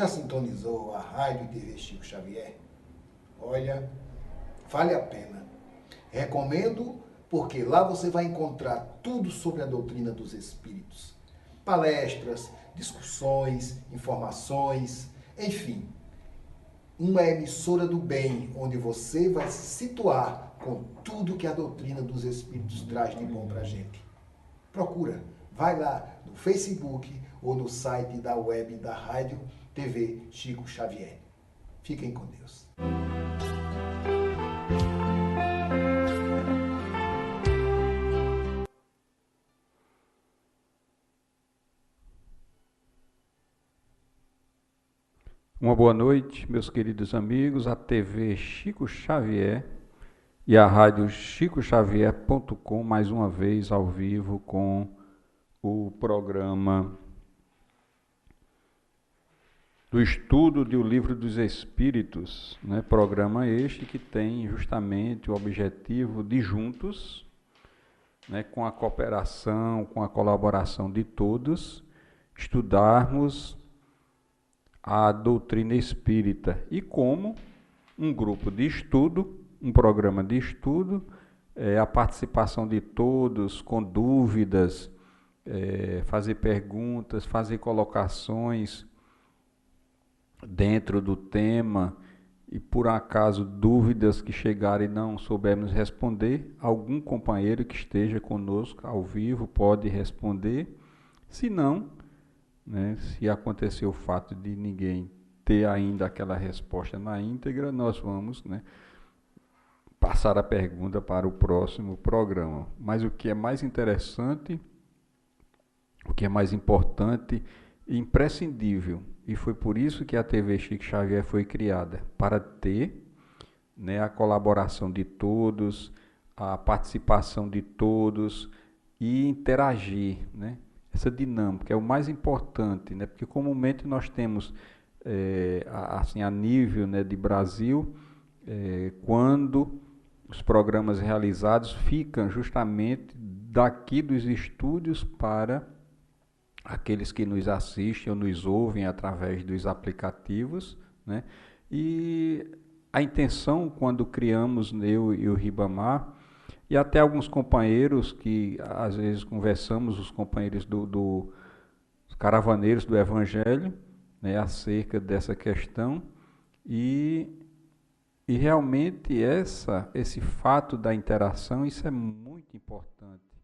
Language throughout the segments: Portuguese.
já sintonizou a Rádio e TV Chico Xavier? Olha, vale a pena. Recomendo porque lá você vai encontrar tudo sobre a doutrina dos espíritos. Palestras, discussões, informações, enfim. Uma emissora do bem, onde você vai se situar com tudo que a doutrina dos espíritos traz de bom pra gente. Procura, vai lá no Facebook ou no site da web da Rádio TV Chico Xavier. Fiquem com Deus. Uma boa noite, meus queridos amigos. A TV Chico Xavier e a rádio chicoxavier.com, mais uma vez ao vivo com o programa do estudo do Livro dos Espíritos, né? Programa este que tem justamente o objetivo de juntos, né, com a cooperação, com a colaboração de todos, estudarmos a doutrina espírita e como um grupo de estudo, um programa de estudo, a participação de todos com dúvidas, fazer perguntas, fazer colocações dentro do tema e por acaso dúvidas que chegarem e não soubermos responder, algum companheiro que esteja conosco ao vivo pode responder, se não, né, se acontecer o fato de ninguém ter ainda aquela resposta na íntegra, nós vamos, né, passar a pergunta para o próximo programa. Mas o que é mais interessante, o que é mais importante e imprescindível, e foi por isso que a TV Chico Xavier foi criada, para ter, né, a colaboração de todos, a participação de todos e interagir, né? Essa dinâmica é o mais importante, né? Porque comumente nós temos, assim, a nível, né, de Brasil, quando os programas realizados ficam justamente daqui dos estúdios para aqueles que nos assistem ou nos ouvem através dos aplicativos, né? E a intenção, quando criamos eu e o Ribamar, e até alguns companheiros que às vezes conversamos, os companheiros dos caravaneiros do Evangelho, né, acerca dessa questão, e realmente esse fato da interação, isso é muito importante,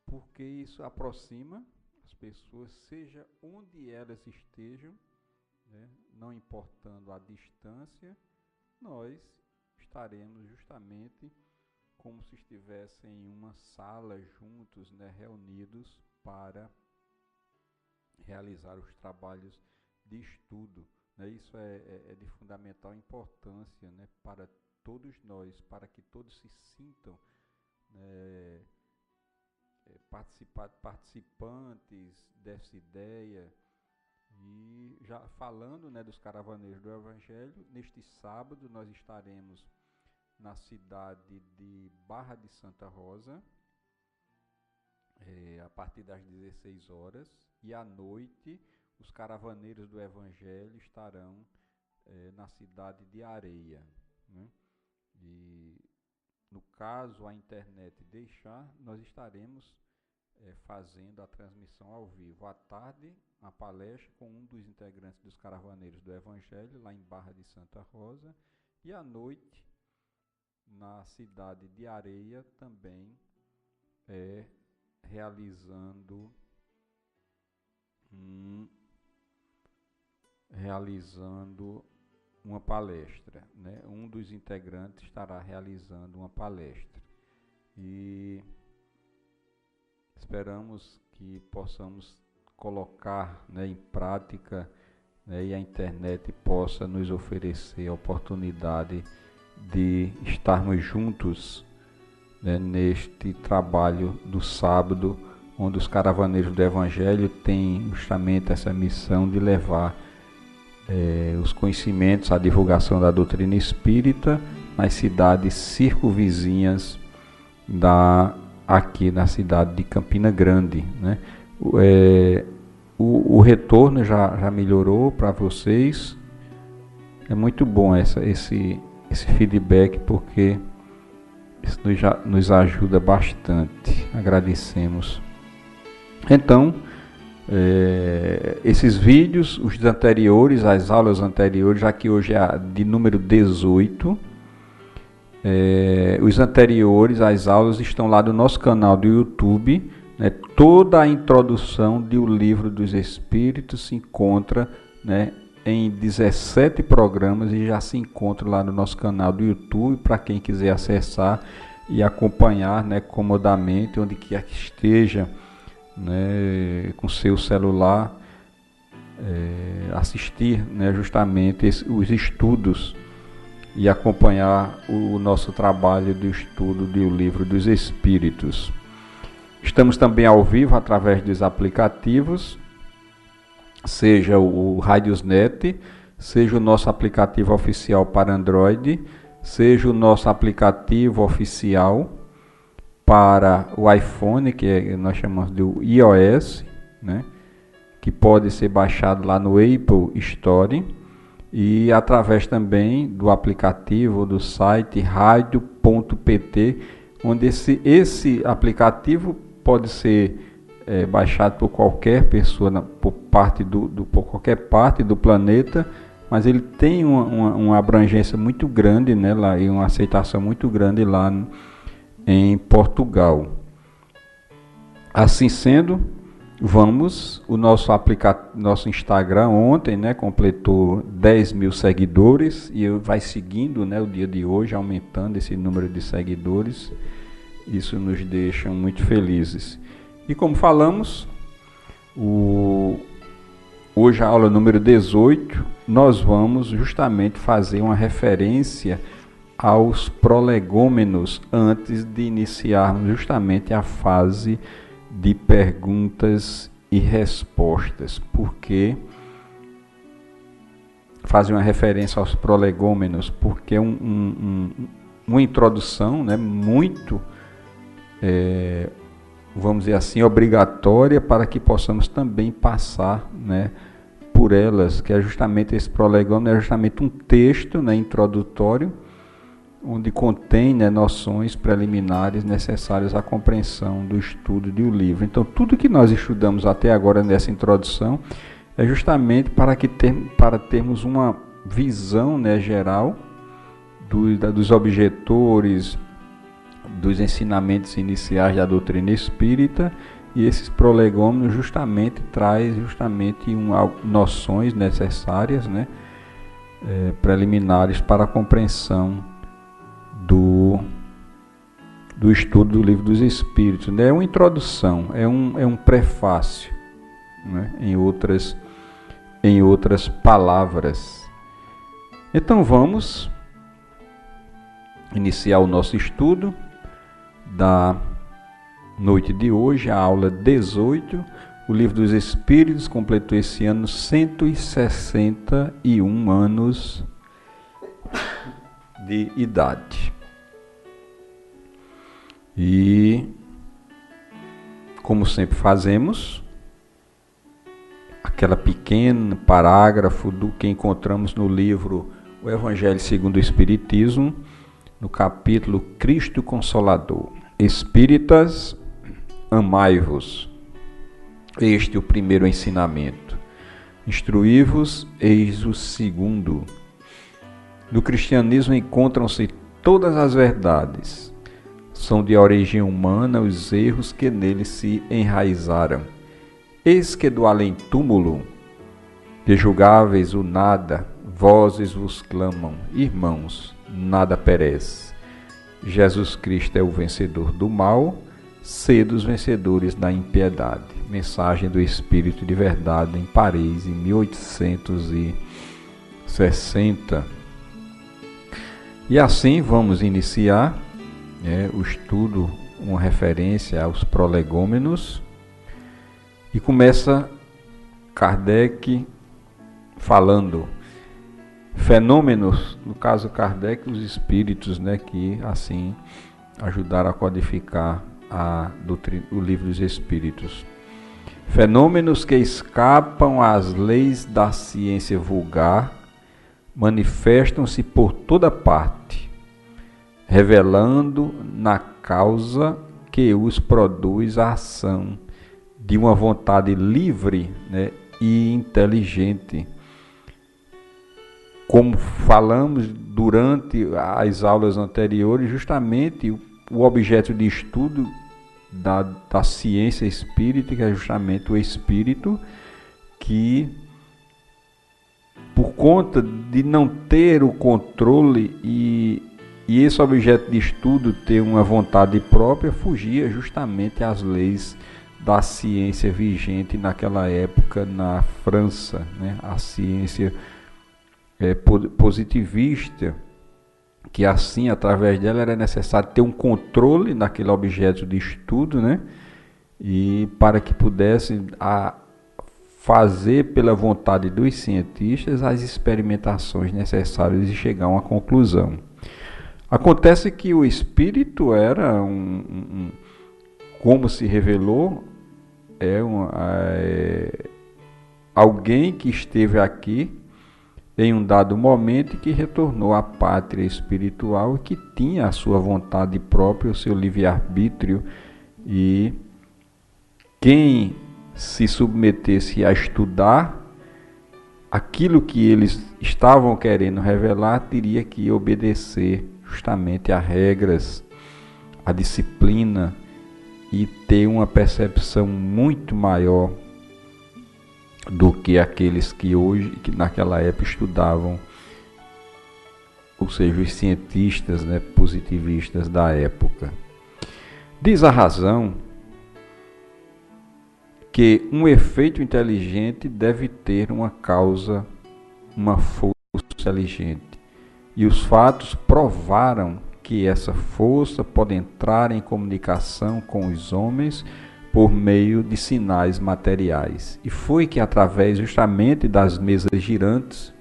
porque isso aproxima as pessoas, seja onde elas estejam, né, não importando a distância, nós estaremos justamente como se estivessem em uma sala juntos, né, reunidos para realizar os trabalhos de estudo, né? Isso é de fundamental importância, né, para todos nós, para que todos se sintam, né, participantes dessa ideia. E já falando, né, dos caravaneiros do Evangelho, neste sábado nós estaremos na cidade de Barra de Santa Rosa, a partir das 16 horas, e à noite os caravaneiros do Evangelho estarão na cidade de Areia, né? E no caso a internet deixar, nós estaremos fazendo a transmissão ao vivo. À tarde, a palestra com um dos integrantes dos caravaneiros do Evangelho, lá em Barra de Santa Rosa, e à noite, na cidade de Areia, também realizando uma palestra, né? Um dos integrantes estará realizando uma palestra e esperamos que possamos colocar, né, em prática, né, e a internet possa nos oferecer a oportunidade de estarmos juntos, né, neste trabalho do sábado, onde os caravaneiros do Evangelho têm justamente essa missão de levar os conhecimentos, a divulgação da doutrina espírita nas cidades circunvizinhas aqui na cidade de Campina Grande, né? o retorno já melhorou para vocês. É muito bom esse feedback, porque isso nos ajuda bastante. Agradecemos. Então, esses vídeos, os anteriores, as aulas anteriores, já que hoje é a de número 18, os anteriores, as aulas estão lá no nosso canal do YouTube, né? Toda a introdução do Livro dos Espíritos se encontra, né, em 17 programas e já se encontra lá no nosso canal do YouTube, para quem quiser acessar e acompanhar, né, comodamente, onde quer que esteja, né, com seu celular, assistir, né, justamente os estudos e acompanhar o nosso trabalho de estudo do Livro dos Espíritos. Estamos também ao vivo através dos aplicativos, seja o Radiosnet, seja o nosso aplicativo oficial para Android, seja o nosso aplicativo oficial para o iPhone, que nós chamamos de iOS, né, que pode ser baixado lá no Apple Store, e através também do aplicativo do site radio.pt, onde esse aplicativo pode ser baixado por qualquer pessoa, por qualquer parte do planeta, mas ele tem uma abrangência muito grande, né, lá, e uma aceitação muito grande lá em Portugal. Assim sendo, o nosso Instagram ontem, né, completou 10 mil seguidores, e vai seguindo, né, o dia de hoje, aumentando esse número de seguidores. Isso nos deixa muito felizes. E como falamos, hoje a aula número 18, nós vamos justamente fazer uma referência aos prolegômenos antes de iniciarmos justamente a fase de perguntas e respostas. Porque fazer uma referência aos prolegômenos? Porque é uma introdução, né, muito, vamos dizer assim, obrigatória, para que possamos também passar, né, por elas, que é justamente esse prolegômeno, é justamente um texto, né, introdutório, onde contém, né, noções preliminares necessárias à compreensão do estudo do livro. Então, tudo que nós estudamos até agora nessa introdução é justamente para termos uma visão, né, geral dos objetores, dos ensinamentos iniciais da doutrina espírita, e esses prolegômenos justamente traz noções necessárias, né, preliminares para a compreensão do estudo do Livro dos Espíritos, né? É uma introdução, é um prefácio, né? Em outras palavras. Então vamos iniciar o nosso estudo da noite de hoje, a aula 18. O Livro dos Espíritos completou esse ano 161 anos de idade. E, como sempre fazemos, aquela pequeno parágrafo do que encontramos no livro O Evangelho segundo o Espiritismo, no capítulo Cristo Consolador. Espíritas, amai-vos. Este é o primeiro ensinamento. Instruí-vos, eis o segundo. No cristianismo encontram-se todas as verdades. São de origem humana os erros que nele se enraizaram. Eis que do além-túmulo, que julgáveis o nada, vozes vos clamam, irmãos, nada perece. Jesus Cristo é o vencedor do mal, sede os vencedores da impiedade. Mensagem do Espírito de Verdade em Paris, em 1860. E assim vamos iniciar o estudo, uma referência aos prolegômenos, e começa Kardec falando fenômenos, no caso Kardec, os espíritos, né, que assim ajudaram a codificar o Livro dos Espíritos. Fenômenos que escapam às leis da ciência vulgar manifestam-se por toda parte, revelando na causa que os produz a ação de uma vontade livre, né, e inteligente. Como falamos durante as aulas anteriores, justamente o objeto de estudo da ciência espírita é justamente o espírito que, por conta de não ter o controle e esse objeto de estudo ter uma vontade própria, fugia justamente às leis da ciência vigente naquela época na França, né? A ciência positivista, que assim, através dela, era necessário ter um controle naquele objeto de estudo, né? E para que pudesse fazer pela vontade dos cientistas as experimentações necessárias e chegar a uma conclusão. Acontece que o espírito era como se revelou, alguém que esteve aqui em um dado momento e que retornou à pátria espiritual e que tinha a sua vontade própria, o seu livre-arbítrio, e quem se submetesse a estudar aquilo que eles estavam querendo revelar teria que obedecer justamente a regras, a disciplina e ter uma percepção muito maior do que aqueles que naquela época estudavam, ou seja, os cientistas, né, positivistas da época. Diz a razão que um efeito inteligente deve ter uma causa, uma força inteligente. E os fatos provaram que essa força pode entrar em comunicação com os homens por meio de sinais materiais. E foi que através justamente das mesas girantes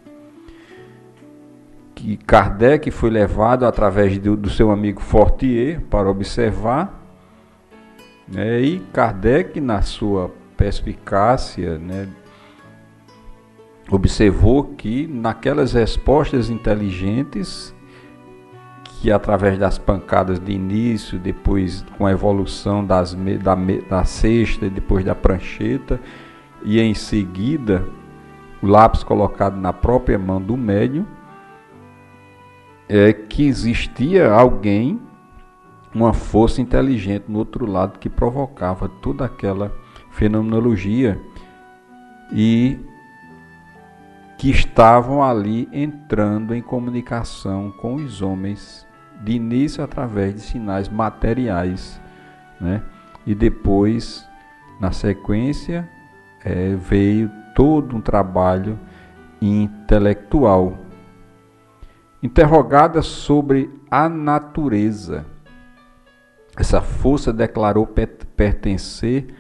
que Kardec foi levado através do seu amigo Fortier para observar, né? E Kardec, na sua perspicácia, né, observou que naquelas respostas inteligentes, que através das pancadas de início, depois com a evolução da cesta, depois da prancheta, e em seguida o lápis colocado na própria mão do médium, que existia alguém, uma força inteligente no outro lado que provocava toda aquela fenomenologia e que estavam ali entrando em comunicação com os homens, de início através de sinais materiais, né? E depois, na sequência, veio todo um trabalho intelectual. Interrogada sobre a natureza, essa força declarou pertencer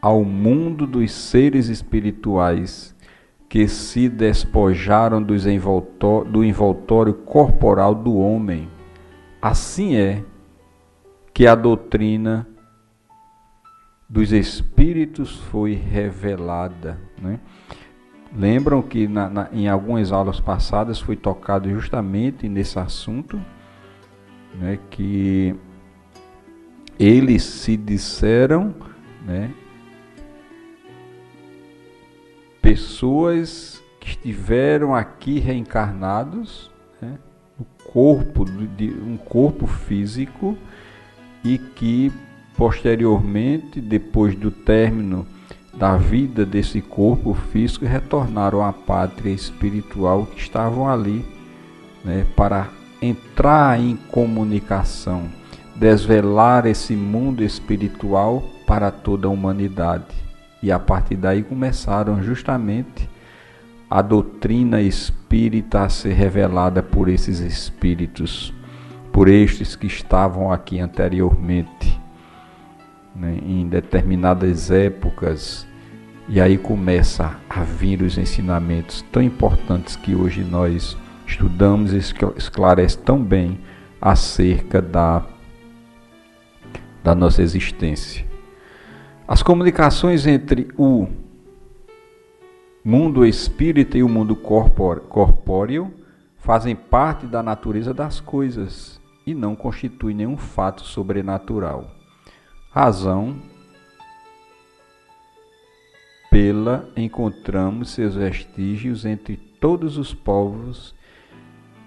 ao mundo dos seres espirituais que se despojaram do envoltório corporal do homem. Assim é que a doutrina dos espíritos foi revelada, né? Lembram que em algumas aulas passadas foi tocado justamente nesse assunto, né, que eles se disseram, né, pessoas que estiveram aqui reencarnados, né, no corpo de um corpo físico e que posteriormente, depois do término da vida desse corpo físico, retornaram à pátria espiritual, que estavam ali, né, para entrar em comunicação, desvelar esse mundo espiritual para toda a humanidade. E a partir daí começaram justamente a doutrina espírita a ser revelada por esses espíritos, por estes que estavam aqui anteriormente, né, em determinadas épocas. E aí começa a vir os ensinamentos tão importantes que hoje nós estudamos e esclarece tão bem acerca da nossa existência. As comunicações entre o mundo espírita e o mundo corpóreo fazem parte da natureza das coisas e não constituem nenhum fato sobrenatural. Razão pela encontramos seus vestígios entre todos os povos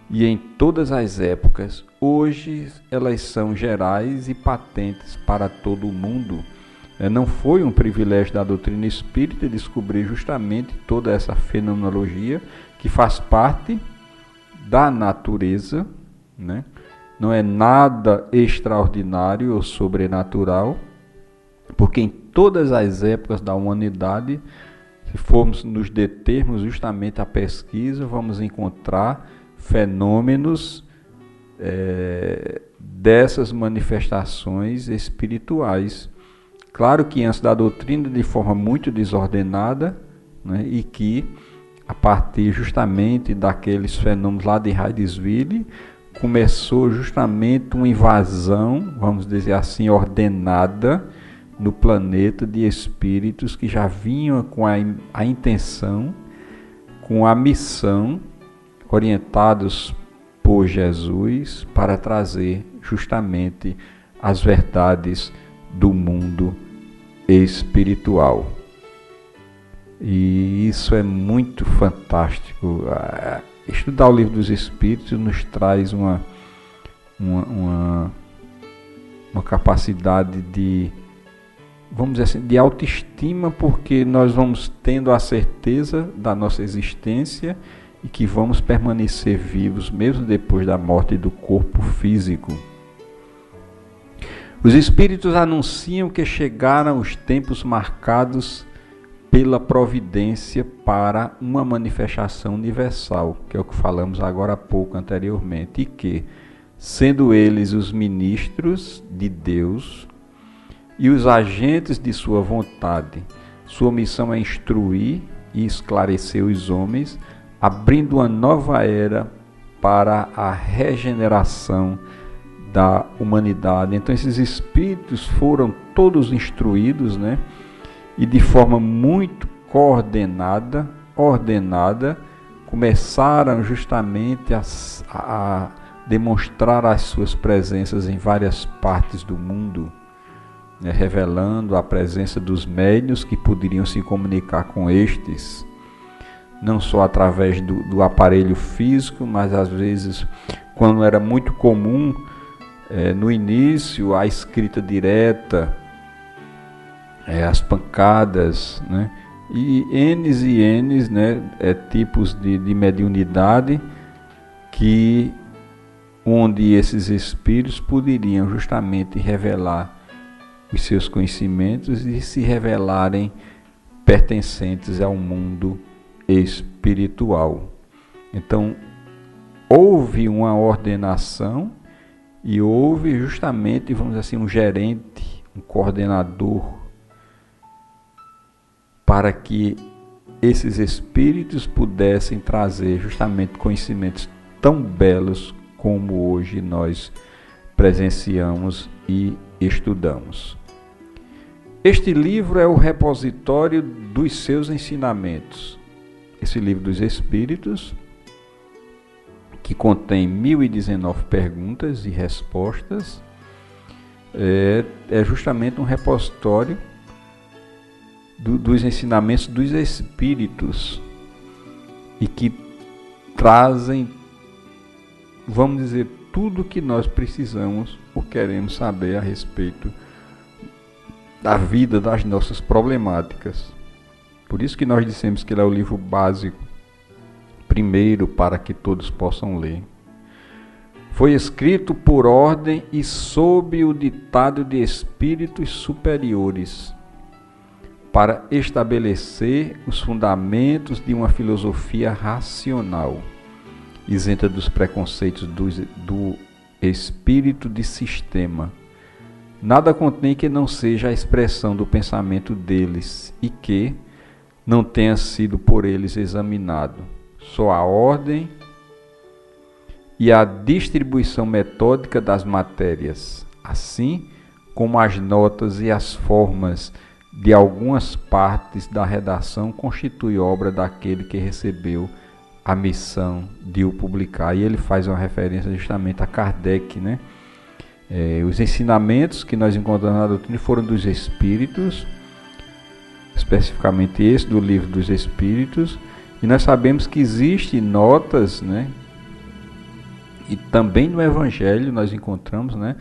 e em todas as épocas. Hoje elas são gerais e patentes para todo o mundo. Não foi um privilégio da doutrina espírita descobrir justamente toda essa fenomenologia que faz parte da natureza, né? Não é nada extraordinário ou sobrenatural, porque em todas as épocas da humanidade, se formos nos determos justamente à pesquisa, vamos encontrar fenômenos dessas manifestações espirituais. Claro que antes da doutrina de forma muito desordenada, né, e que a partir justamente daqueles fenômenos lá de Hydesville, começou justamente uma invasão, vamos dizer assim, ordenada no planeta de espíritos que já vinham com a intenção, com a missão, orientados por Jesus para trazer justamente as verdades do mundo espiritual. E isso é muito fantástico. Estudar o Livro dos Espíritos nos traz uma capacidade de, vamos dizer assim, de autoestima, porque nós vamos tendo a certeza da nossa existência e que vamos permanecer vivos mesmo depois da morte do corpo físico. Os Espíritos anunciam que chegaram os tempos marcados pela providência para uma manifestação universal, que é o que falamos agora há pouco anteriormente, e que, sendo eles os ministros de Deus e os agentes de sua vontade, sua missão é instruir e esclarecer os homens, abrindo uma nova era para a regeneração da humanidade. Então esses espíritos foram todos instruídos, né? E de forma muito ordenada, começaram justamente a demonstrar as suas presenças em várias partes do mundo, né? Revelando a presença dos médiuns que poderiam se comunicar com estes, não só através do aparelho físico, mas às vezes, quando era muito comum, no início, a escrita direta, as pancadas, né? E N, né? Tipos de mediunidade onde esses espíritos poderiam justamente revelar os seus conhecimentos e se revelarem pertencentes ao mundo espiritual. Então, houve uma ordenação e houve justamente, vamos dizer assim, um gerente, um coordenador, para que esses espíritos pudessem trazer justamente conhecimentos tão belos como hoje nós presenciamos e estudamos. Este livro é o repositório dos seus ensinamentos. Esse livro dos Espíritos, que contém 1019 perguntas e respostas, é justamente um repositório dos ensinamentos dos Espíritos e que trazem, vamos dizer, tudo o que nós precisamos ou queremos saber a respeito da vida, das nossas problemáticas. Por isso que nós dissemos que ele é o livro básico, primeiro, para que todos possam ler. Foi escrito por ordem e sob o ditado de espíritos superiores, para estabelecer os fundamentos de uma filosofia racional, isenta dos preconceitos do espírito de sistema. Nada contém que não seja a expressão do pensamento deles e que não tenha sido por eles examinado. Só a ordem e a distribuição metódica das matérias, assim como as notas e as formas de algumas partes da redação constitui obra daquele que recebeu a missão de o publicar. E ele faz uma referência justamente a Kardec, né? Os ensinamentos que nós encontramos na doutrina foram dos Espíritos, especificamente esse do Livro dos Espíritos, e nós sabemos que existem notas, né? E também no Evangelho nós encontramos, né?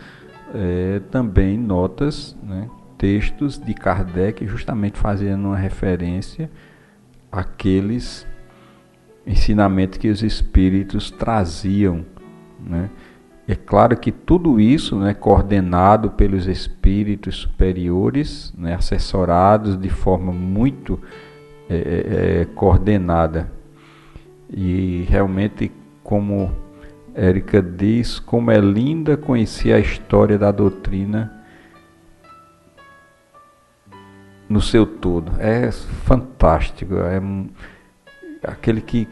Também notas, né? Textos de Kardec justamente fazendo uma referência àqueles ensinamentos que os Espíritos traziam, né? É claro que tudo isso, né, coordenado pelos espíritos superiores, né, assessorados de forma muito coordenada. E realmente, como Érica diz, como é linda conhecer a história da doutrina no seu todo. É fantástico, é aquele que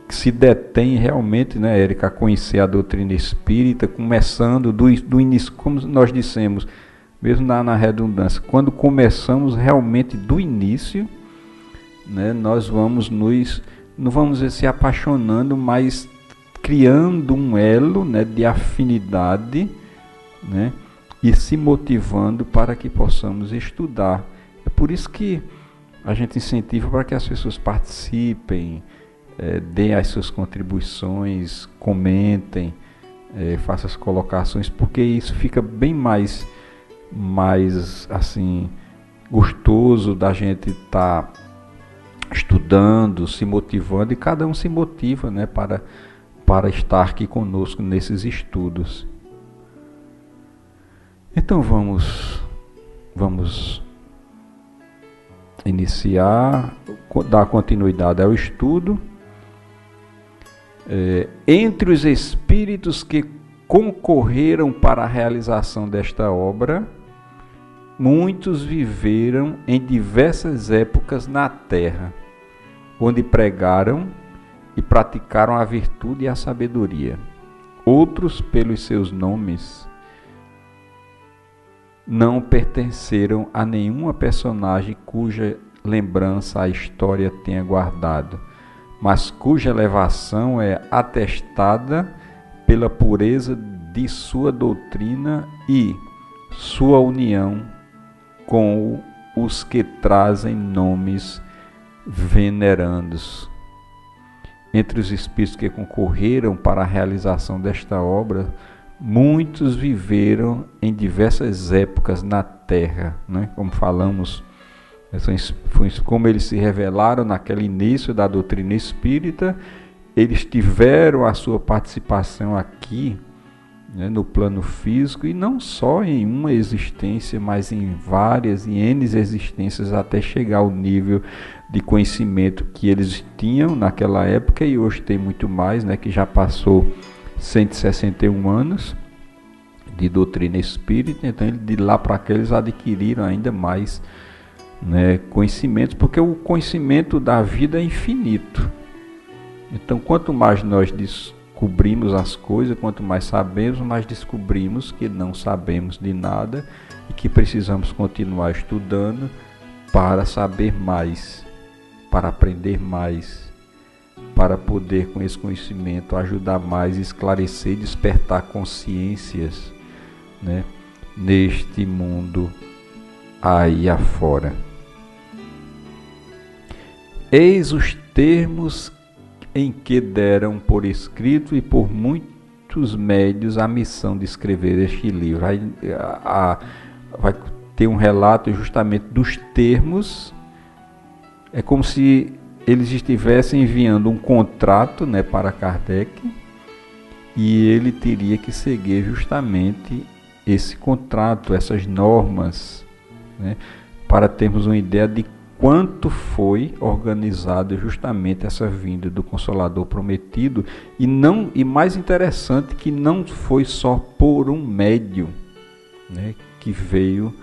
se detém realmente, né, Érica, a conhecer a doutrina espírita, começando do início, como nós dissemos, mesmo na redundância, quando começamos realmente do início, né, nós vamos não vamos dizer se apaixonando, mas criando um elo, né, de afinidade, né, e se motivando para que possamos estudar. É por isso que a gente incentiva para que as pessoas participem, deem as suas contribuições, comentem, façam as colocações, porque isso fica bem mais assim, gostoso da gente estar estudando, se motivando, e cada um se motiva, né, para estar aqui conosco nesses estudos. Então vamos iniciar, dar continuidade ao estudo. Entre os espíritos que concorreram para a realização desta obra, muitos viveram em diversas épocas na terra, onde pregaram e praticaram a virtude e a sabedoria. Outros, pelos seus nomes, não pertenceram a nenhuma personagem cuja lembrança a história tenha guardado, mas cuja elevação é atestada pela pureza de sua doutrina e sua união com os que trazem nomes venerandos. Entre os espíritos que concorreram para a realização desta obra, muitos viveram em diversas épocas na Terra, né? Como falamos, como eles se revelaram naquele início da doutrina espírita, eles tiveram a sua participação aqui, né, no plano físico, e não só em uma existência, mas em várias, em N existências, até chegar ao nível de conhecimento que eles tinham naquela época, e hoje tem muito mais, né, que já passou 161 anos de doutrina espírita. Então de lá para cá eles adquiriram ainda mais, né, conhecimentos, porque o conhecimento da vida é infinito. Então quanto mais nós descobrimos as coisas, quanto mais sabemos, mais descobrimos que não sabemos de nada e que precisamos continuar estudando para saber mais, para aprender mais, para poder com esse conhecimento ajudar mais, esclarecer, despertar consciências, né, neste mundo aí afora. Eis os termos em que deram por escrito e por muitos médios a missão de escrever este livro. Aí, vai ter um relato justamente dos termos. É como se eles estivessem enviando um contrato, né, para Kardec, e ele teria que seguir justamente esse contrato, essas normas, né, para termos uma ideia de quanto foi organizada justamente essa vinda do Consolador Prometido, e mais interessante, que não foi só por um médium, né, que veio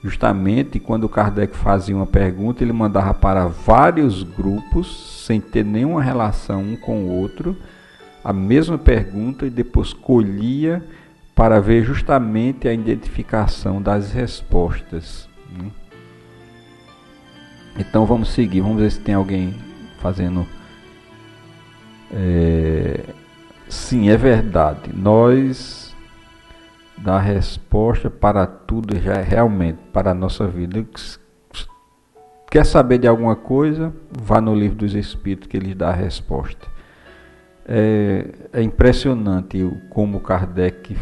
justamente quando Kardec fazia uma pergunta, ele mandava para vários grupos, sem ter nenhuma relação um com o outro, a mesma pergunta, e depois colhia para ver justamente a identificação das respostas, né? Então vamos seguir, vamos ver se tem alguém fazendo. Sim, é verdade. Nós dá resposta para tudo, já é realmente para a nossa vida. Quer saber de alguma coisa? Vá no Livro dos Espíritos que ele dá a resposta. É impressionante como Kardec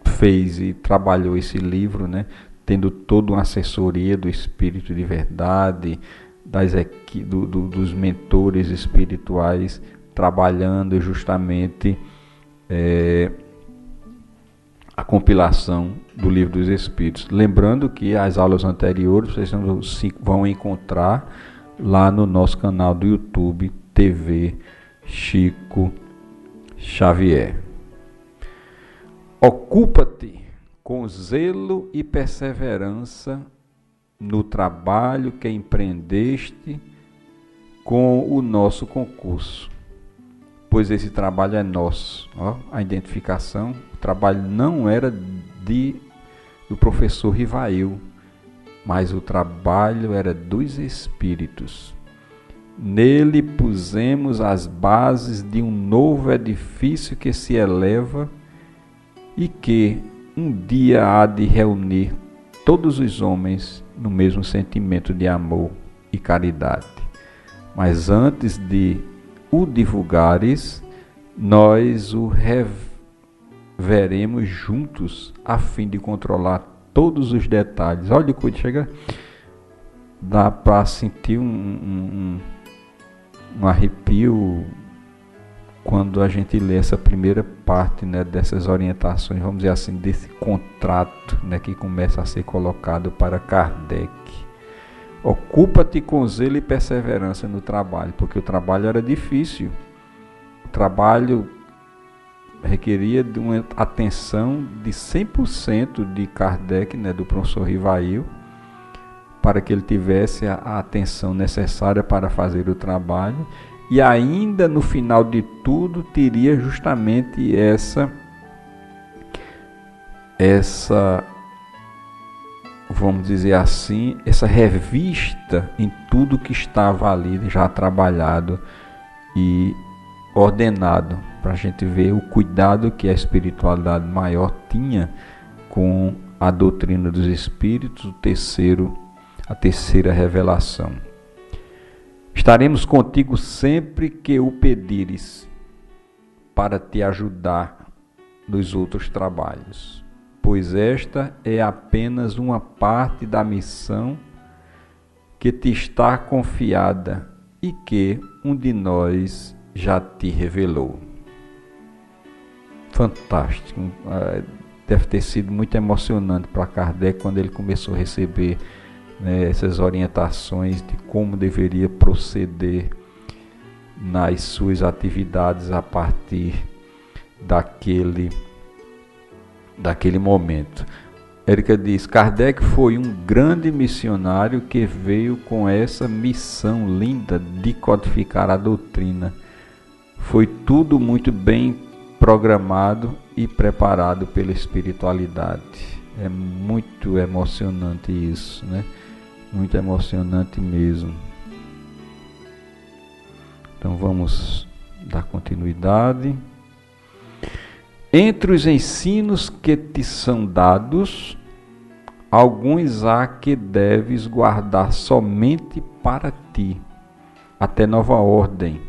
fez e trabalhou esse livro, né? Tendo toda uma assessoria do Espírito de Verdade, dos mentores espirituais, trabalhando justamente a compilação do Livro dos Espíritos. Lembrando que as aulas anteriores vocês vão encontrar lá no nosso canal do YouTube, TV Chico Xavier. Ocupa-te com zelo e perseverança no trabalho que empreendeste com o nosso concurso, pois esse trabalho é nosso. A identificação, o trabalho não era do professor Rivail, mas o trabalho era dos espíritos. Nele pusemos as bases de um novo edifício que se eleva e que um dia há de reunir todos os homens no mesmo sentimento de amor e caridade. Mas antes de o divulgares, nós o reveremos juntos a fim de controlar todos os detalhes. Olha, quando chega, dá para sentir um arrepio quando a gente lê essa primeira parte, né, dessas orientações, vamos dizer assim, desse contrato, né, que começa a ser colocado para Kardec. Ocupa-te com zelo e perseverança no trabalho, porque o trabalho era difícil. O trabalho requeria de uma atenção de 100% de Kardec, né, do professor Rivail, para que ele tivesse a atenção necessária para fazer o trabalho. E ainda no final de tudo teria justamente essa vamos dizer assim, essa revista em tudo que estava ali já trabalhado e ordenado, para a gente ver o cuidado que a espiritualidade maior tinha com a doutrina dos espíritos, a terceira revelação. Estaremos contigo sempre que o pedires, para te ajudar nos outros trabalhos, pois esta é apenas uma parte da missão que te está confiada e que um de nós já te revelou. Fantástico. Deve ter sido muito emocionante para Kardec quando ele começou a receber, né, essas orientações de como deveria proceder nas suas atividades a partir daquele momento. Érica diz: Kardec foi um grande missionário que veio com essa missão linda de codificar a doutrina. Foi tudo muito bem programado e preparado pela espiritualidade. É muito emocionante isso, né? Muito emocionante mesmo. Então vamos dar continuidade. Entre os ensinos que te são dados, alguns há que deves guardar somente para ti, até nova ordem.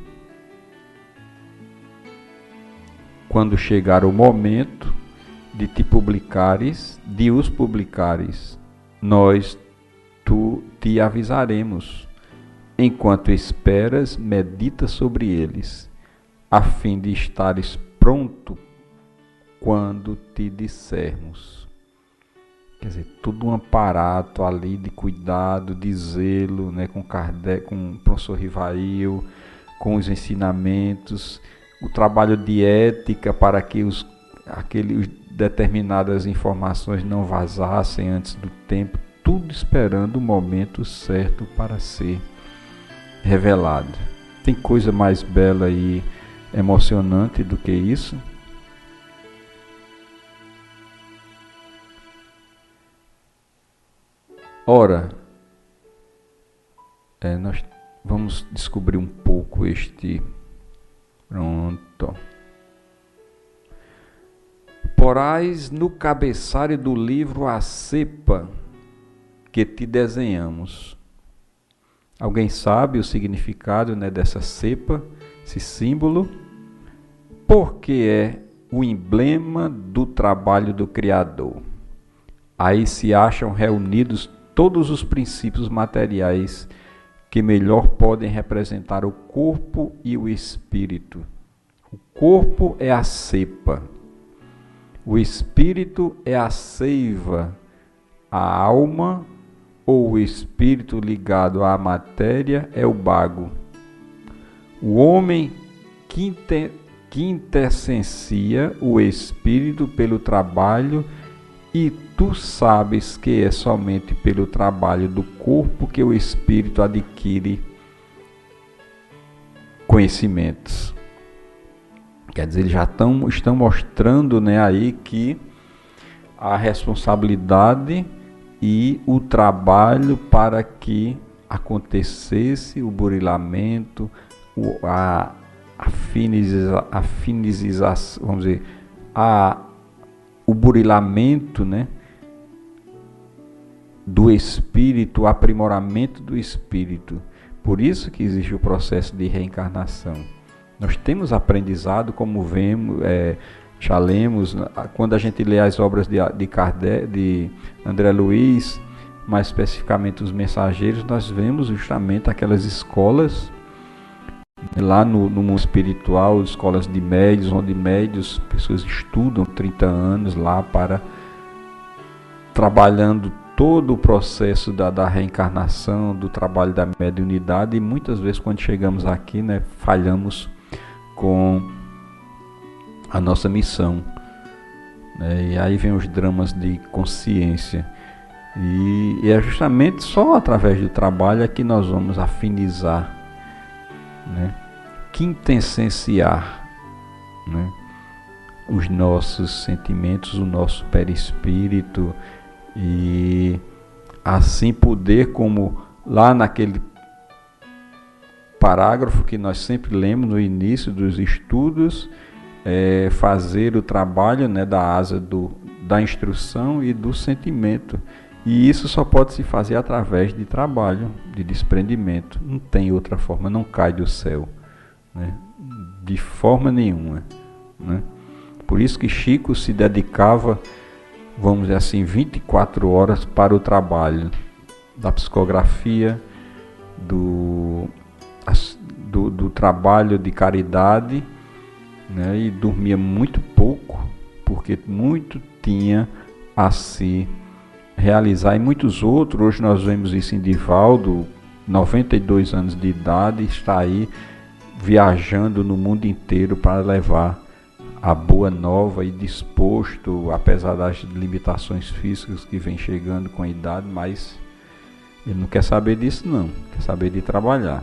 Quando chegar o momento de os publicares, nós te avisaremos. Enquanto esperas, medita sobre eles, a fim de estares pronto quando te dissermos. Quer dizer, todo um aparato ali de cuidado, de zelo, né, com Kardec, com o professor Rivail, com os ensinamentos, o trabalho de ética para que aqueles determinadas informações não vazassem antes do tempo, tudo esperando o momento certo para ser revelado. Tem coisa mais bela e emocionante do que isso? Ora, nós vamos descobrir um pouco este... Pronto. Porais no cabeçalho do livro a cepa que te desenhamos. Alguém sabe o significado, né, dessa cepa, esse símbolo? Porque é o emblema do trabalho do Criador. Aí se acham reunidos todos os princípios materiais que melhor podem representar o corpo e o espírito. O corpo é a cepa, o espírito é a seiva, a alma ou o espírito ligado à matéria é o bago. O homem quintessencia o espírito pelo trabalho, e tu sabes que é somente pelo trabalho do corpo que o espírito adquire conhecimentos. Quer dizer, eles já estão mostrando, né, aí que a responsabilidade e o trabalho para que acontecesse o burilamento, a afinização, vamos dizer, o burilamento, né, do espírito, o aprimoramento do espírito. Por isso que existe o processo de reencarnação. Nós temos aprendizado, como vemos, já lemos, quando a gente lê as obras de Kardec, de André Luiz, mais especificamente os Mensageiros, nós vemos justamente aquelas escolas lá no mundo espiritual, escolas de médios, onde médios, pessoas estudam 30 anos lá para trabalhando todo o processo da reencarnação, do trabalho da mediunidade, e muitas vezes quando chegamos aqui, né, falhamos com a nossa missão, né, e aí vem os dramas de consciência, e é justamente só através do trabalho é que nós vamos afinizar, né, quintessenciar, né, os nossos sentimentos, o nosso perispírito, e assim poder, como lá naquele parágrafo que nós sempre lemos no início dos estudos, fazer o trabalho, né, da asa da instrução e do sentimento. E isso só pode se fazer através de trabalho, de desprendimento. Não tem outra forma, não cai do céu, né, de forma nenhuma, né? Por isso que Chico se dedicava, vamos dizer assim, 24 horas para o trabalho da psicografia, do trabalho de caridade, né? E dormia muito pouco, porque muito tinha a se realizar. E muitos outros, hoje nós vemos isso em Divaldo, 92 anos de idade, está aí viajando no mundo inteiro para levar a boa nova e disposto, apesar das limitações físicas que vem chegando com a idade, mas ele não quer saber disso não, quer saber de trabalhar.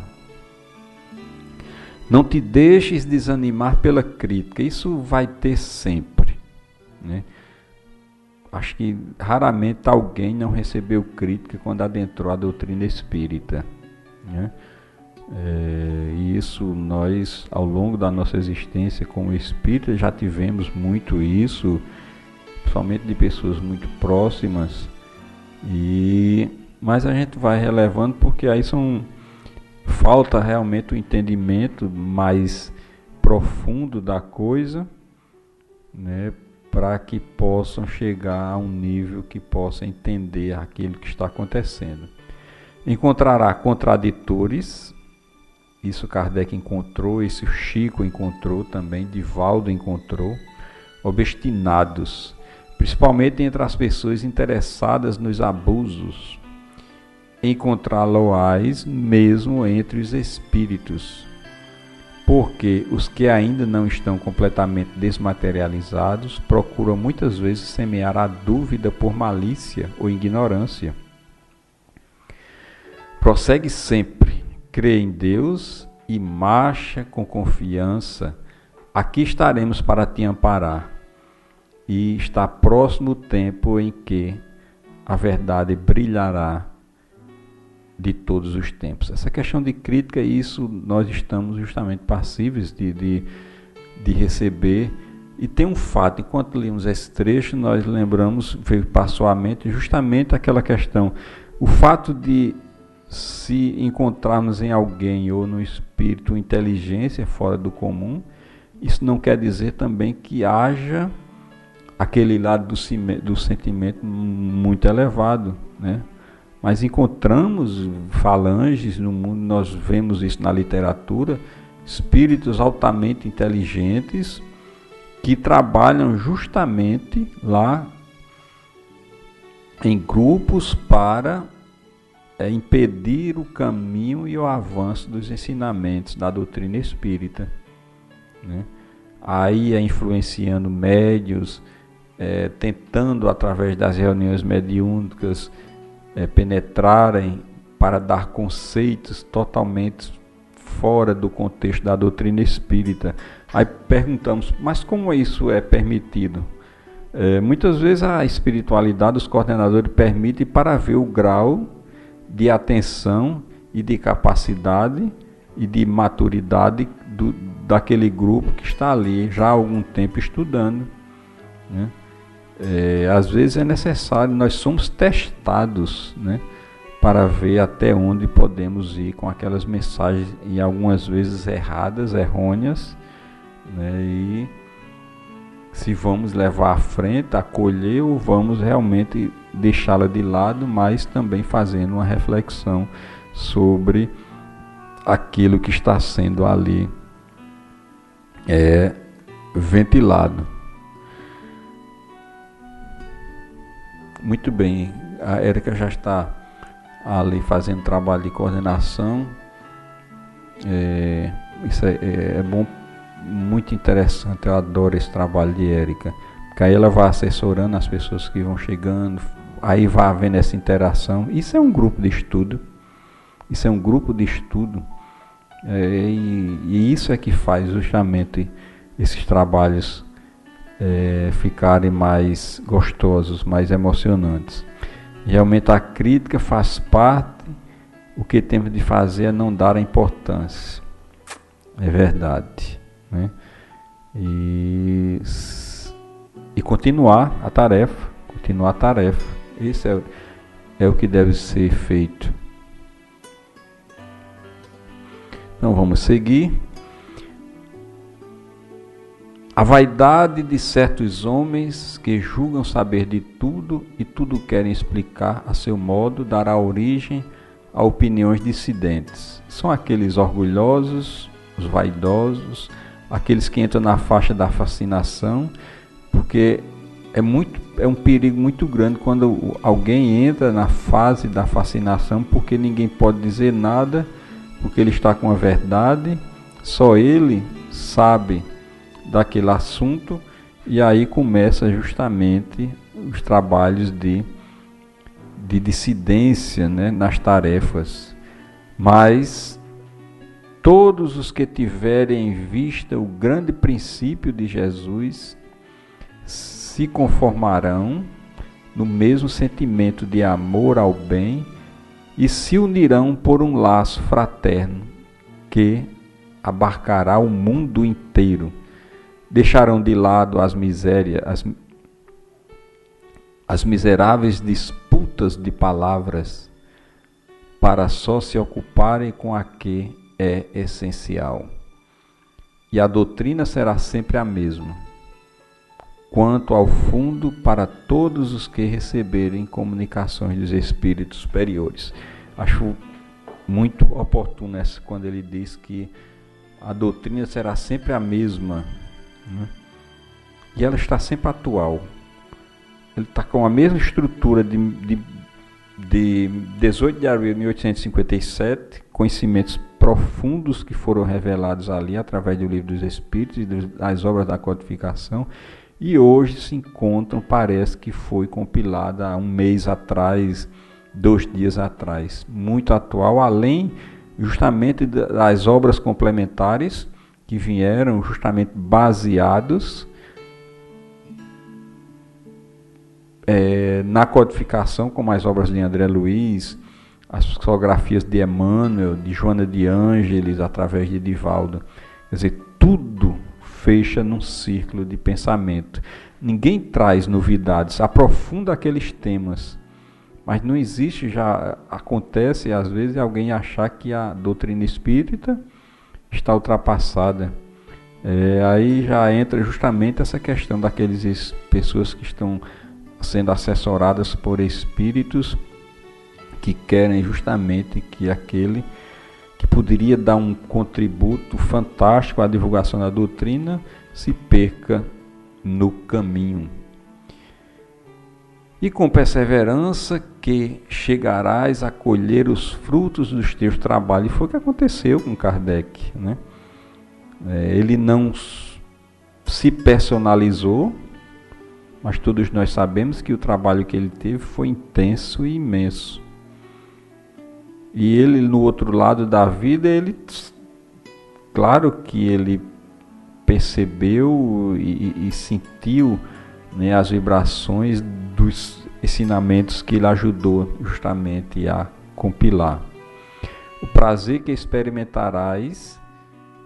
Não te deixes desanimar pela crítica, isso vai ter sempre, né? Acho que raramente alguém não recebeu crítica quando adentrou a doutrina espírita, né? E isso nós, ao longo da nossa existência como espírita, já tivemos muito isso, principalmente de pessoas muito próximas, mas a gente vai relevando porque aí falta realmente o entendimento mais profundo da coisa, né, para que possam chegar a um nível que possa entender aquilo que está acontecendo. Encontrará contraditores. Isso Kardec encontrou, isso Chico encontrou também, Divaldo encontrou, obstinados, principalmente entre as pessoas interessadas nos abusos. Encontrá-lo-ás mesmo entre os espíritos, porque os que ainda não estão completamente desmaterializados procuram muitas vezes semear a dúvida por malícia ou ignorância. Prossegue sempre. Crê em Deus e marcha com confiança. Aqui estaremos para te amparar. E está próximo o tempo em que a verdade brilhará de todos os tempos. Essa questão de crítica, isso nós estamos justamente passíveis de receber. E tem um fato, enquanto lemos esse trecho, nós lembramos, passou à mente justamente aquela questão, o fato de se encontrarmos em alguém ou no espírito inteligência fora do comum, isso não quer dizer também que haja aquele lado do sentimento muito elevado, né? Mas encontramos falanges no mundo, nós vemos isso na literatura, espíritos altamente inteligentes que trabalham justamente lá em grupos para impedir o caminho e o avanço dos ensinamentos da doutrina espírita, né? Aí influenciando médios, tentando através das reuniões mediúnicas penetrarem para dar conceitos totalmente fora do contexto da doutrina espírita. Aí perguntamos, mas como isso é permitido? Muitas vezes a espiritualidade dos coordenadores permite para ver o grau de atenção e de capacidade e de maturidade daquele grupo que está ali já há algum tempo estudando, né? Às vezes é necessário, nós somos testados, né, para ver até onde podemos ir com aquelas mensagens, e algumas vezes erradas, errôneas, né, e se vamos levar à frente, acolher, ou vamos realmente deixá-la de lado, mas também fazendo uma reflexão sobre aquilo que está sendo ali ventilado. Muito bem, a Érica já está ali fazendo trabalho de coordenação. Isso é bom, muito interessante, eu adoro esse trabalho de Érica, porque aí ela vai assessorando as pessoas que vão chegando, aí vai havendo essa interação. Isso é um grupo de estudo, e isso é que faz justamente esses trabalhos ficarem mais gostosos, mais emocionantes. Realmente a crítica faz parte, o que temos de fazer é não dar a importância, é verdade, né? E continuar a tarefa, isso é o que deve ser feito. Então vamos seguir. A vaidade de certos homens que julgam saber de tudo e tudo querem explicar a seu modo dará origem a opiniões dissidentes. São aqueles orgulhosos, os vaidosos, aqueles que entram na faixa da fascinação, porque é um perigo muito grande quando alguém entra na fase da fascinação, porque ninguém pode dizer nada, porque ele está com a verdade, só ele sabe daquele assunto, e aí começa justamente os trabalhos de dissidência, né, nas tarefas. Mas todos os que tiverem em vista o grande princípio de Jesus se conformarão no mesmo sentimento de amor ao bem e se unirão por um laço fraterno que abarcará o mundo inteiro. Deixarão de lado as miseráveis disputas de palavras para só se ocuparem com a que é essencial. E a doutrina será sempre a mesma, quanto ao fundo, para todos os que receberem comunicações dos espíritos superiores. Acho muito oportuno quando ele diz que a doutrina será sempre a mesma, né? E ela está sempre atual. Ele está com a mesma estrutura de 18 de abril de 1857, conhecimentos profundos que foram revelados ali através do Livro dos Espíritos e das obras da codificação, e hoje se encontram, parece que foi compilada há um mês atrás, 2 dias atrás, muito atual, além justamente das obras complementares que vieram justamente baseados na codificação, como as obras de André Luiz, as psicografias de Emmanuel, de Joana de Ângeles, através de Divaldo. Quer dizer, tudo fecha num círculo de pensamento. Ninguém traz novidades, aprofunda aqueles temas. Mas não existe, já acontece às vezes alguém achar que a doutrina espírita está ultrapassada. Aí já entra justamente essa questão daquelas pessoas que estão sendo assessoradas por espíritos que querem justamente que aquele que poderia dar um contributo fantástico à divulgação da doutrina se perca no caminho. E com perseverança que chegarás a colher os frutos dos teus trabalhos. E foi o que aconteceu com Kardec, né? Ele não se personalizou, mas todos nós sabemos que o trabalho que ele teve foi intenso e imenso. E ele, no outro lado da vida, claro que ele percebeu e sentiu, né, as vibrações dos ensinamentos que ele ajudou justamente a compilar. O prazer que experimentarás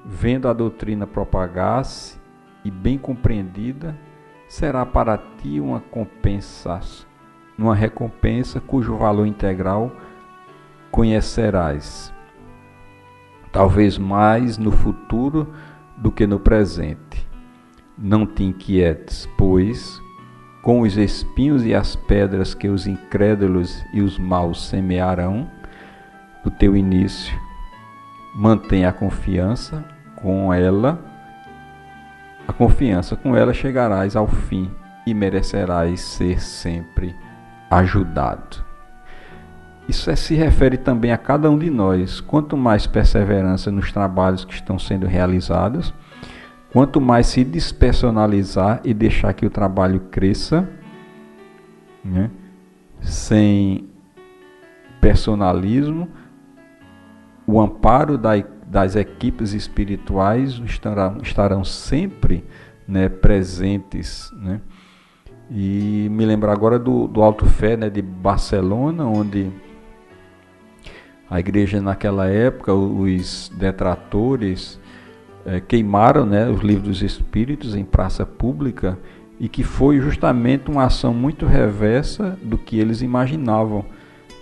vendo a doutrina propagar-se e bem compreendida será para ti uma recompensa cujo valor integral conhecerás, talvez mais no futuro do que no presente. Não te inquietes, pois, com os espinhos e as pedras que os incrédulos e os maus semearão do teu início, mantém a confiança com ela chegarás ao fim e merecerás ser sempre ajudado. Isso se refere também a cada um de nós. Quanto mais perseverança nos trabalhos que estão sendo realizados, quanto mais se despersonalizar e deixar que o trabalho cresça, né, sem personalismo, o amparo das equipes espirituais estarão sempre, né, presentes, né? E me lembro agora do Alto Fé, né, de Barcelona, onde a igreja naquela época, os detratores queimaram, né, os livros dos espíritos em praça pública, e que foi justamente uma ação muito reversa do que eles imaginavam,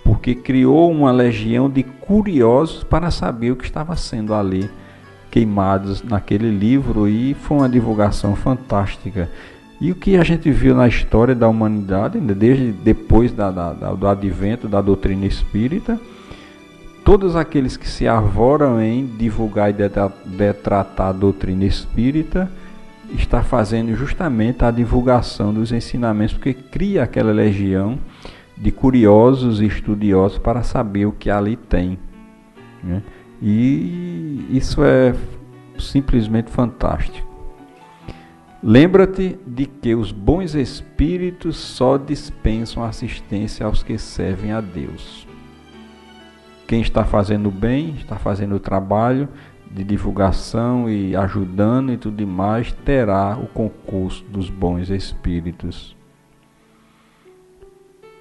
porque criou uma legião de curiosos para saber o que estava sendo ali queimados naquele livro, e foi uma divulgação fantástica. E o que a gente viu na história da humanidade, desde depois do advento da doutrina espírita, todos aqueles que se arvoram em divulgar e detratar a doutrina espírita está fazendo justamente a divulgação dos ensinamentos, porque cria aquela legião de curiosos e estudiosos para saber o que ali tem, né? E isso é simplesmente fantástico. Lembra-te de que os bons espíritos só dispensam assistência aos que servem a Deus. Quem está fazendo bem, está fazendo o trabalho de divulgação e ajudando e tudo mais, terá o concurso dos bons espíritos.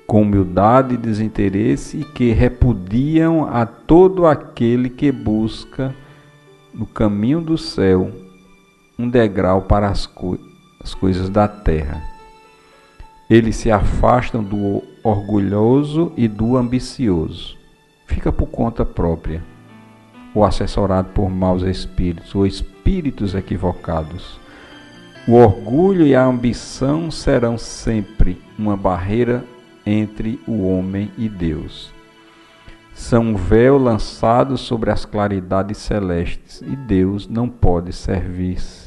Com humildade e desinteresse, e que repudiam a todo aquele que busca no caminho do céu um degrau para as coisas da terra. Eles se afastam do orgulhoso e do ambicioso. Fica por conta própria, ou assessorado por maus espíritos, ou espíritos equivocados. O orgulho e a ambição serão sempre uma barreira entre o homem e Deus. São um véu lançado sobre as claridades celestes, e Deus não pode servir-se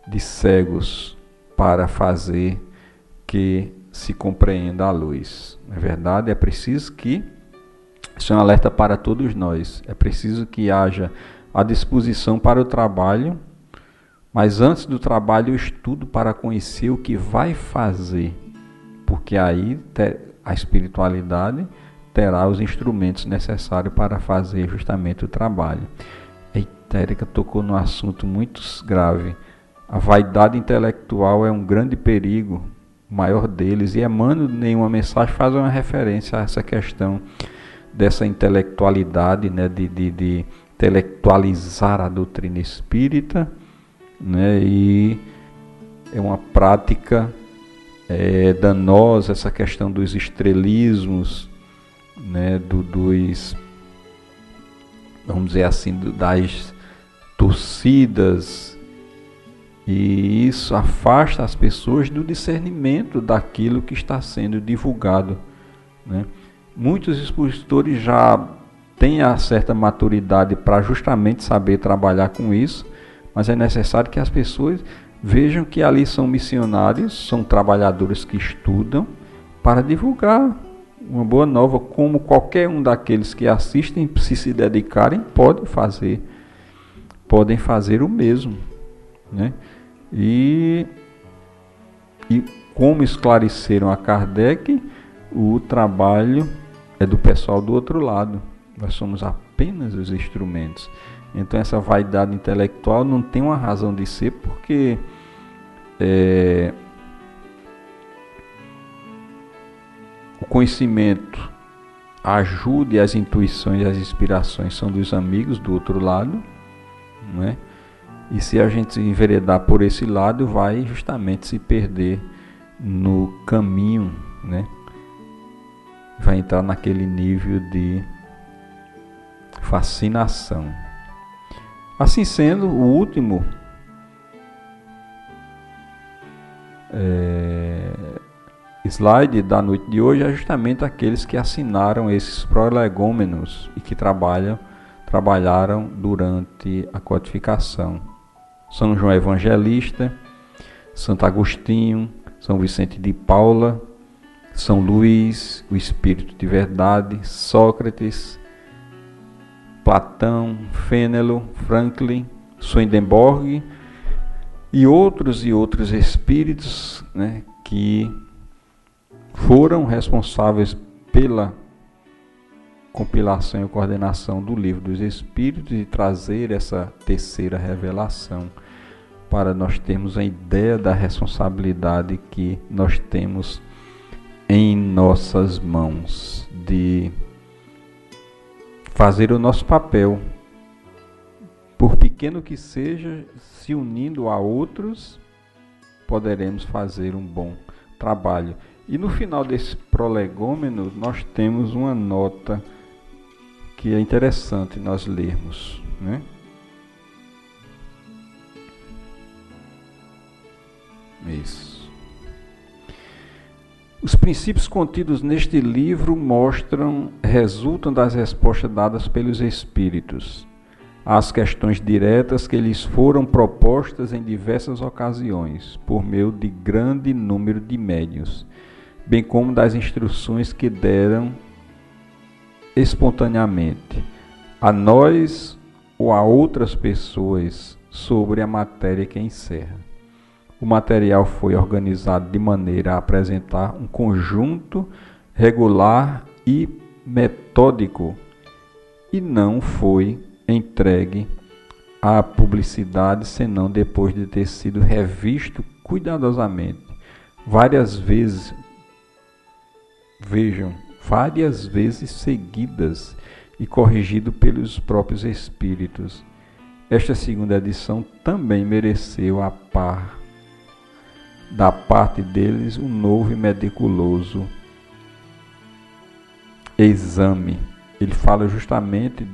de cegos para fazer que se compreenda a luz. Na verdade, é preciso que, isso é um alerta para todos nós, é preciso que haja a disposição para o trabalho, mas antes do trabalho o estudo para conhecer o que vai fazer, porque aí a espiritualidade terá os instrumentos necessários para fazer justamente o trabalho. A Érica tocou num assunto muito grave. A vaidade intelectual é um grande perigo, o maior deles, e Emmanuel, em uma mensagem, faz uma referência a essa questão dessa intelectualidade, né, de intelectualizar a doutrina espírita, né, e é uma prática danosa essa questão dos estrelismos, né, vamos dizer assim, das torcidas, e isso afasta as pessoas do discernimento daquilo que está sendo divulgado, né? Muitos expositores já têm a certa maturidade para justamente saber trabalhar com isso, mas é necessário que as pessoas vejam que ali são missionários, são trabalhadores que estudam para divulgar uma boa nova, como qualquer um daqueles que assistem, se dedicarem, podem fazer o mesmo, né? E como esclareceram a Kardec, o trabalho é do pessoal do outro lado, nós somos apenas os instrumentos. Então essa vaidade intelectual não tem uma razão de ser, porque o conhecimento, a ajuda e as intuições e as inspirações são dos amigos do outro lado, não é? E se a gente enveredar por esse lado, vai justamente se perder no caminho, né? Vai entrar naquele nível de fascinação. Assim sendo, o último slide da noite de hoje é justamente aqueles que assinaram esses prolegômenos e que trabalharam durante a codificação. São João Evangelista, Santo Agostinho, São Vicente de Paula, São Luís, o Espírito de Verdade, Sócrates, Platão, Fénelon, Franklin, Swedenborg e outros espíritos, né, que foram responsáveis pela compilação e coordenação do Livro dos Espíritos e trazer essa terceira revelação para nós termos a ideia da responsabilidade que nós temos em nossas mãos de fazer o nosso papel, por pequeno que seja, se unindo a outros, poderemos fazer um bom trabalho. E no final desse prolegômeno, nós temos uma nota que é interessante nós lermos, né? Isso. Os princípios contidos neste livro resultam das respostas dadas pelos Espíritos às questões diretas que lhes foram propostas em diversas ocasiões, por meio de grande número de médiuns, bem como das instruções que deram espontaneamente a nós ou a outras pessoas sobre a matéria que encerra. O material foi organizado de maneira a apresentar um conjunto regular e metódico e não foi entregue à publicidade senão depois de ter sido revisto cuidadosamente várias vezes seguidas e corrigido pelos próprios espíritos. Esta segunda edição também mereceu da parte deles um novo e meticuloso exame. Ele fala justamente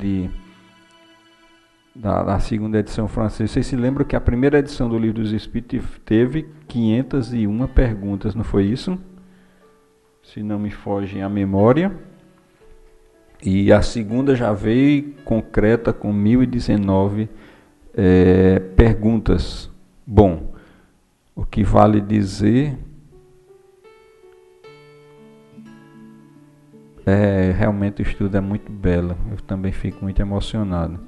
da segunda edição francesa. Vocês se lembram que a primeira edição do Livro dos Espíritos teve 501 perguntas, não foi isso? Se não me foge a memória. E a segunda já veio concreta com 1019 perguntas. Bom, o que vale dizer realmente o estudo é muito belo. Eu também fico muito emocionado.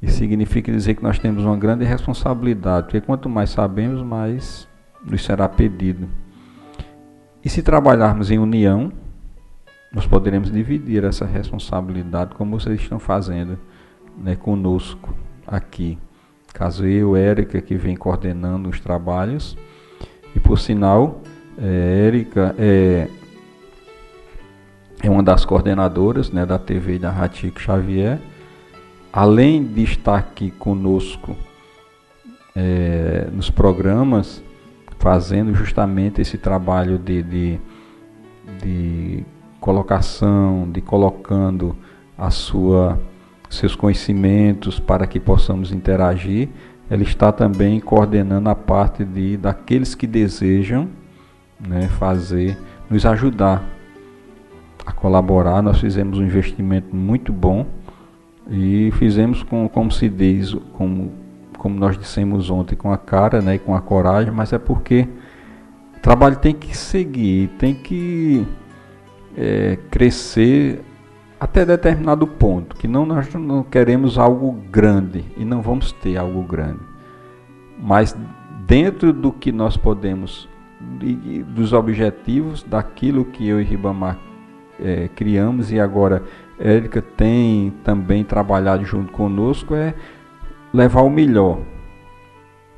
E significa dizer que nós temos uma grande responsabilidade, porque quanto mais sabemos, mais nos será pedido. E se trabalharmos em união, nós poderemos dividir essa responsabilidade, como vocês estão fazendo, né, conosco aqui. Caso eu, Érica, que vem coordenando os trabalhos, e por sinal, Érica é uma das coordenadoras, né, da TV e da Rádio Chico Xavier. Além de estar aqui conosco nos programas, fazendo justamente esse trabalho de colocação, de colocando seus conhecimentos para que possamos interagir, ela está também coordenando a parte daqueles que desejam, né, nos ajudar a colaborar. Nós fizemos um investimento muito bom e fizemos como se diz, como nós dissemos ontem, com a cara, né, e com a coragem, mas é porque o trabalho tem que seguir, tem que crescer até determinado ponto, que nós não queremos algo grande e não vamos ter algo grande, mas dentro do que nós podemos, dos objetivos, daquilo que eu e Ribamar criamos, e agora Érica tem também trabalhado junto conosco, levar o melhor,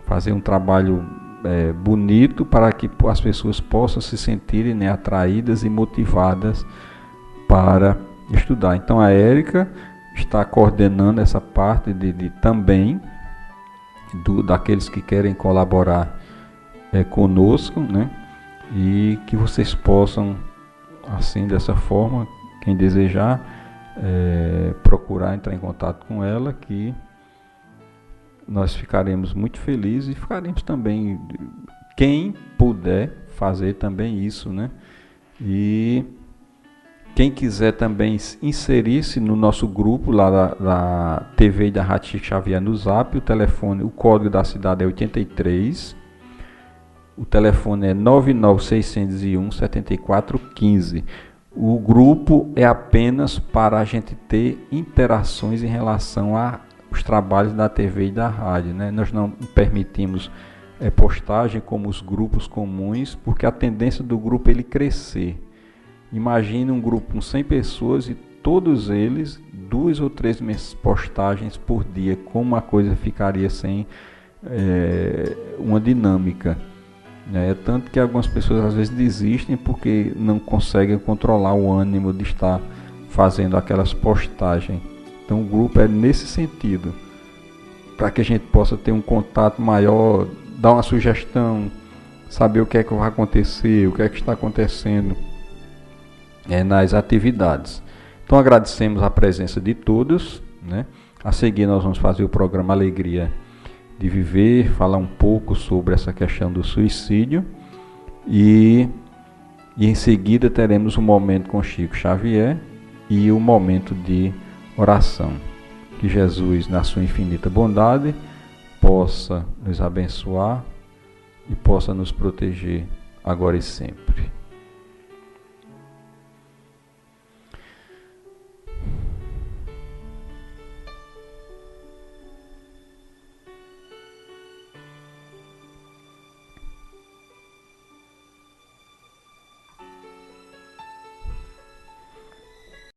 fazer um trabalho bonito para que as pessoas possam se sentirem, né, atraídas e motivadas para estudar. Então a Érica está coordenando essa parte também daqueles que querem colaborar conosco, né? E que vocês possam, assim, dessa forma, quem desejar, procurar entrar em contato com ela, que nós ficaremos muito felizes, e ficaremos também, quem puder fazer também isso, né? E quem quiser também inserir-se no nosso grupo lá da TV e da Rádio Chico Xavier no Zap, o código da cidade é 83, o telefone é 99601-7415. O grupo é apenas para a gente ter interações em relação aos trabalhos da TV e da rádio, né? Nós não permitimos postagem como os grupos comuns, porque a tendência do grupo é ele crescer. Imagine um grupo com 100 pessoas e todos eles 2 ou 3 postagens por dia, como a coisa ficaria sem uma dinâmica, né? Tanto que algumas pessoas às vezes desistem porque não conseguem controlar o ânimo de estar fazendo aquelas postagens. Então o grupo é nesse sentido, para que a gente possa ter um contato maior, dar uma sugestão, saber o que é que vai acontecer, o que é que está acontecendo nas atividades. Então agradecemos a presença de todos, né? A seguir nós vamos fazer o programa Alegria de Viver, falar um pouco sobre essa questão do suicídio, e em seguida teremos um momento com Chico Xavier e o momento de oração. Que Jesus, na sua infinita bondade, possa nos abençoar e possa nos proteger agora e sempre.